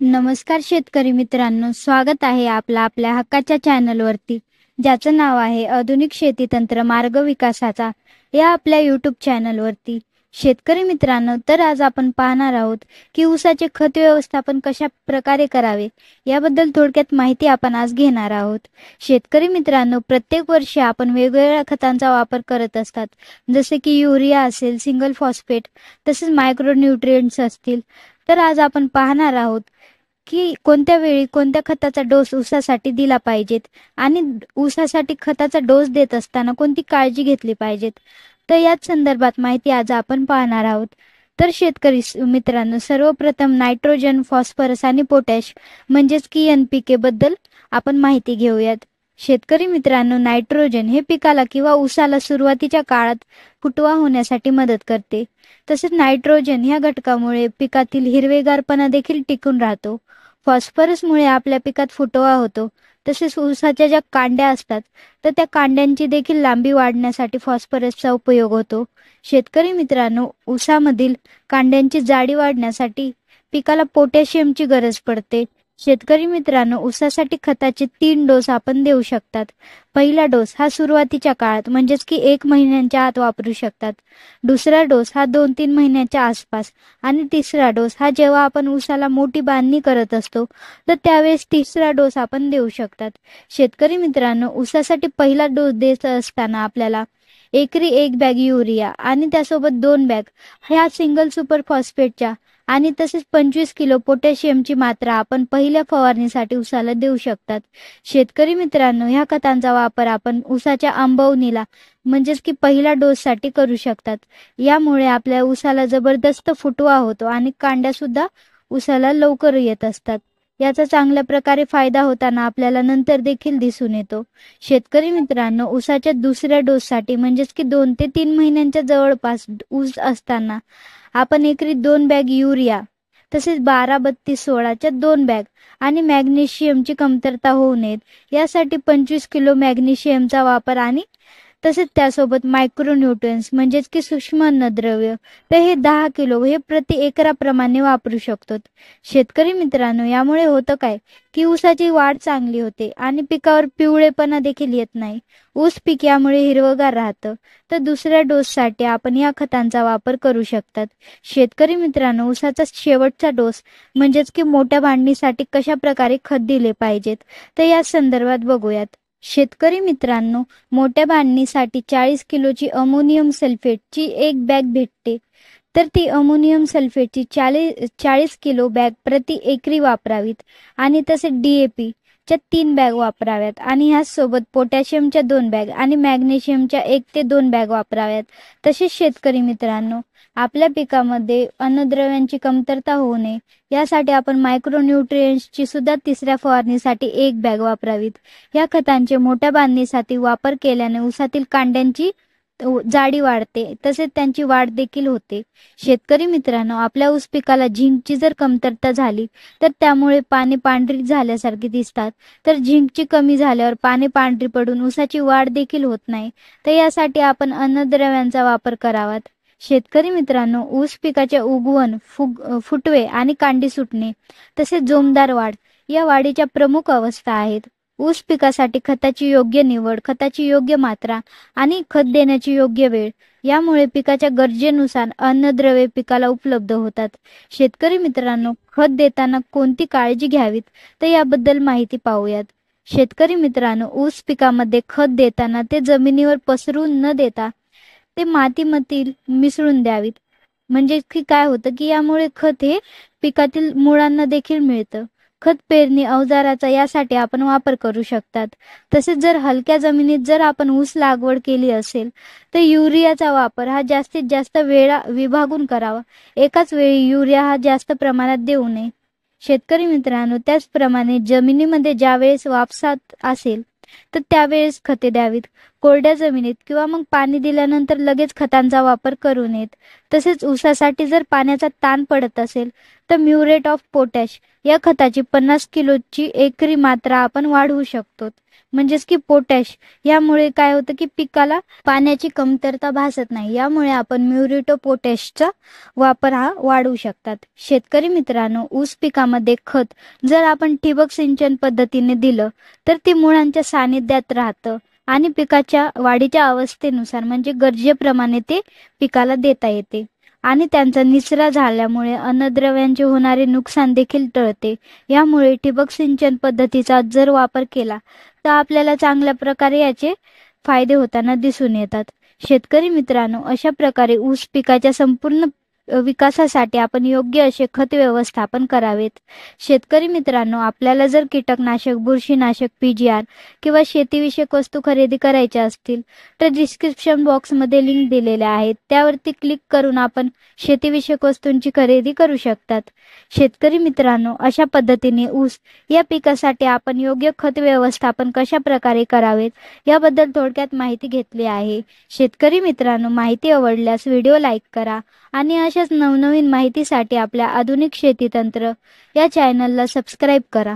नमस्कार शेतकरी मित्रांनो, स्वागत आहे आपल्या हक्काच्या चॅनलवरती, ज्याचं नाव आहे आधुनिक शेती तंत्र मार्ग विकासाचा या आपल्या यूट्यूब चॅनलवरती. शेतकरी मित्रांनो, तर आज आपण पाहणार आहोत की ऊसाचे खत व्यवस्थापन कशा प्रकारे करावे याबद्दल थोडक्यात माहिती आपण आज घेणार आहोत. शेतकरी मित्रांनो, प्रत्येक वर्षी आपण वेगवेगळ्या खतांचा वापर करत असतात, जसे की युरिया असेल, सिंगल फॉस्फेट, तसेच मायक्रो न्यूट्रिएंट्स असतील. तर आज आपण पाहणार आहोत की कोणत्या वेळी कोणत्या खताचा डोस ऊसासाठी दिला पाहिजेत आणि ऊसासाठी खताचा डोस देत असताना कोणती काळजी घेतली पाहिजेत. तर याच संदर्भात माहिती आज आपण पाहणार आहोत. तर शेतकरी मित्रांनो, सर्वप्रथम नायट्रोजन, फॉस्फरस आणि पोटॅश म्हणजेच की NPK बद्दल आपण माहिती घेऊयात. शेतकरी मित्रांनो, नायट्रोजन हे पिकाला किंवा ऊसाला सुरुवातीच्या काळात फुटवा होण्यासाठी मदत करते. तसेच नायट्रोजन ह्या घटकामुळे पिकातील हिरवेगारपणा देखील टिकून राहतो. फॉस्फरसमुळे आपल्या पिकात फुटवा होतो. तसेच ऊसाच्या ज्या कांड्या असतात तर त्या कांड्यांची देखील लांबी वाढण्यासाठी फॉस्फरसचा उपयोग होतो. शेतकरी मित्रांनो, ऊसामधील कांड्यांची जाडी वाढण्यासाठी पिकाला पोटॅशियमची गरज पडते. शेतकरी मित्रांनो, ऊसासाठी खताचे 3 डोस आपण देऊ शकतात. पहिला डोस हा सुरुवातीच्या काळात म्हणजेच की 1 महिन्यांच्या आत वापरू शकतात. दुसरा डोस हा 2-3 महिन्याच्या आसपास आणि तिसरा डोस हा जेव्हा आपण ऊसाला मोठी बांधणी करत असतो तर त्यावेळेस तिसरा डोस आपण देऊ शकतात. शेतकरी मित्रांनो, ऊसासाठी पहिला डोस देत असताना आपल्याला एकरी 1 बॅग युरिया आणि त्यासोबत 2 बॅग ह्या सिंगल सुपर फॉस्फेटच्या आणि तसेच 25 किलो पोटॅशियमची मात्रा आपण पहिल्या फवारणीसाठी ऊसाला देऊ शकतात. शेतकरी मित्रांनो, ह्या खतांचा वापर आपण ऊसाच्या आंबवणीला म्हणजेच की पहिल्या डोससाठी करू शकतात. यामुळे आपल्या ऊसाला जबरदस्त फुटवा होतो आणि कांड्या सुद्धा ऊसाला लवकर येत असतात. याचा चांगल्या प्रकारे फायदा होताना आपल्याला नंतर देखील दिसून येतो. शेतकरी मित्रांनो, ऊसाच्या दुसऱ्या डोससाठी म्हणजेच की 2 ते 3 महिन्यांच्या जवळपास ऊस असताना आपण एकरी 2 बॅग युरिया तसेच 12-32-16च्या 2 बॅग आणि मॅग्नेशियमची कमतरता होऊ नयेत यासाठी 25 किलो मॅग्नेशियमचा वापर आणि तसेच त्यासोबत मायक्रो न्यूट्रिएंट्स म्हणजेच की सूक्ष्म अन्नद्रव्य तर हे 10 किलो हे प्रति एकराप्रमाणे वापरू शकतो. शेतकरी मित्रांनो, यामुळे होतं काय की ऊसाची वाढ चांगली होते आणि पिकावर पिवळेपणा देखील येत नाही. ऊस पीक यामुळे हिरवगार राहतं. तर दुसऱ्या डोससाठी आपण या खतांचा वापर करू शकतात. शेतकरी मित्रांनो, ऊसाचा शेवटचा डोस म्हणजेच की मोठ्या बांधणीसाठी कशा प्रकारे खत दिले पाहिजेत तर या संदर्भात बघूयात. शेतकरी मित्रांनो, मोठ्या बांधणीसाठी 40 किलोची अमोनियम सल्फेटची 1 बॅग भेटते. तर ती अमोनियम सल्फेटची 40 किलो बॅग प्रति एकरी वापरावीत आणि तसेच DAP च्या 3 बॅग वापराव्यात आणि ह्याचसोबत पोटॅशियमच्या 2 बॅग आणि मॅग्नेशियमच्या 1 ते 2 बॅग वापराव्यात. तसेच शेतकरी मित्रांनो, आपल्या पिकामध्ये अन्नद्रव्यांची कमतरता होऊ नये यासाठी आपण मायक्रो न्यूट्रिएंट्सची सुद्धा तिसऱ्या फवारणीसाठी 1 बॅग वापरावीत. या खतांचे मोठ्या बांधणीसाठी वापर केल्याने ऊसातील कांड्यांची जाडी वाढते तसेच त्यांची वाढ देखील होते. शेतकरी मित्रांनो, आपल्या ऊस पिकाला झिंकची जर कमतरता झाली तर त्यामुळे पाने पांढरी झाल्यासारखी दिसतात. तर झिंकची कमी झाल्यावर पाने पांढरी पडून ऊसाची वाढ देखील होत नाही. तर यासाठी आपण अन्नद्रव्यांचा वापर करावा. शेतकरी मित्रांनो, ऊस पिकाचे उगवण, फुटवे आणि कांडी सुटणे तसेच जोमदार वाढ या वाढीच्या प्रमुख अवस्था आहेत. ऊस पिकासाठी खताची योग्य निवड, खताची योग्य मात्रा आणि खत देण्याची योग्य वेळ यामुळे पिकाच्या गरजेनुसार अन्नद्रव्ये पिकाला उपलब्ध होतात. शेतकरी मित्रांनो, खत देताना कोणती काळजी घ्यावीत तर याबद्दल माहिती पाहूयात. शेतकरी मित्रांनो, ऊस पिकामध्ये खत देताना ते जमिनीवर पसरून न देता ते मातीमध्ये मिसळून द्यावीत. म्हणजे की काय होतं की यामुळे खत हे पिकातील मुळांना देखील मिळतं. खत पेरणी अवजाराचा यासाठी आपण वापर करू शकतात. तसेच जर हलक्या जमिनीत जर आपण ऊस लागवड केली असेल तर युरियाचा वापर हा जास्तीत जास्त वेळा विभागून करावा. एकाच वेळी युरिया हा जास्त प्रमाणात देऊ नये. शेतकरी मित्रांनो, त्याचप्रमाणे जमिनीमध्ये ज्यावेळेस वापसात असेल तर त्यावेळेस खते द्यावीत. कोरड्या जमिनीत किंवा मग पाणी दिल्यानंतर लगेच खतांचा वापर करू नयेत. तसेच ऊसासाठी जर पाण्याचा ताण पडत असेल तर म्युरेट ऑफ पोटॅश या खताची 50 किलोची एकरी मात्रा आपण वाढवू शकतो. म्हणजेच की पोटॅश, यामुळे काय होतं की पिकाला पाण्याची कमतरता भासत नाही. यामुळे आपण म्युरेट ऑफ पोटॅशचा वापर हा वाढवू शकतात. शेतकरी मित्रांनो, ऊस पिकामध्ये खत जर आपण ठिबक सिंचन पद्धतीने दिलं तर ते मुळांच्या सानिध्यात राहतं आणि पिकाच्या वाढीच्या अवस्थेनुसार म्हणजे गरजेप्रमाणे ते पिकाला देता येते आणि त्यांचा निचरा झाल्यामुळे अन्नद्रव्यांचे होणारे नुकसान देखील टळते. यामुळे ठिबक सिंचन पद्धतीचा जर वापर केला तर आपल्याला चांगल्या प्रकारे याचे फायदे होताना दिसून येतात. शेतकरी मित्रांनो, अशा प्रकारे ऊस पिकाच्या संपूर्ण विकासासाठी आपण योग्य असे खत व्यवस्थापन करावेत. शेतकरी मित्रांनो, आपल्याला जर कीटकनाशक, बुरशीनाशक, PGR किंवा शेतीविषयक वस्तू खरेदी करायच्या असतील तर डिस्क्रिप्शन बॉक्समध्ये लिंक दिलेल्या आहेत, त्यावरती क्लिक करून आपण शेतीविषयक वस्तूंची खरेदी करू शकतात. शेतकरी मित्रांनो, अशा पद्धतीने ऊस या पिकासाठी आपण योग्य खत व्यवस्थापन कशा प्रकारे करावेत याबद्दल थोडक्यात माहिती घेतली आहे. शेतकरी मित्रांनो, माहिती आवडल्यास व्हिडिओ लाईक करा आणि अशाच नवनवीन माहितीसाठी आपल्या आधुनिक शेती तंत्र या चॅनलला सबस्क्राईब करा.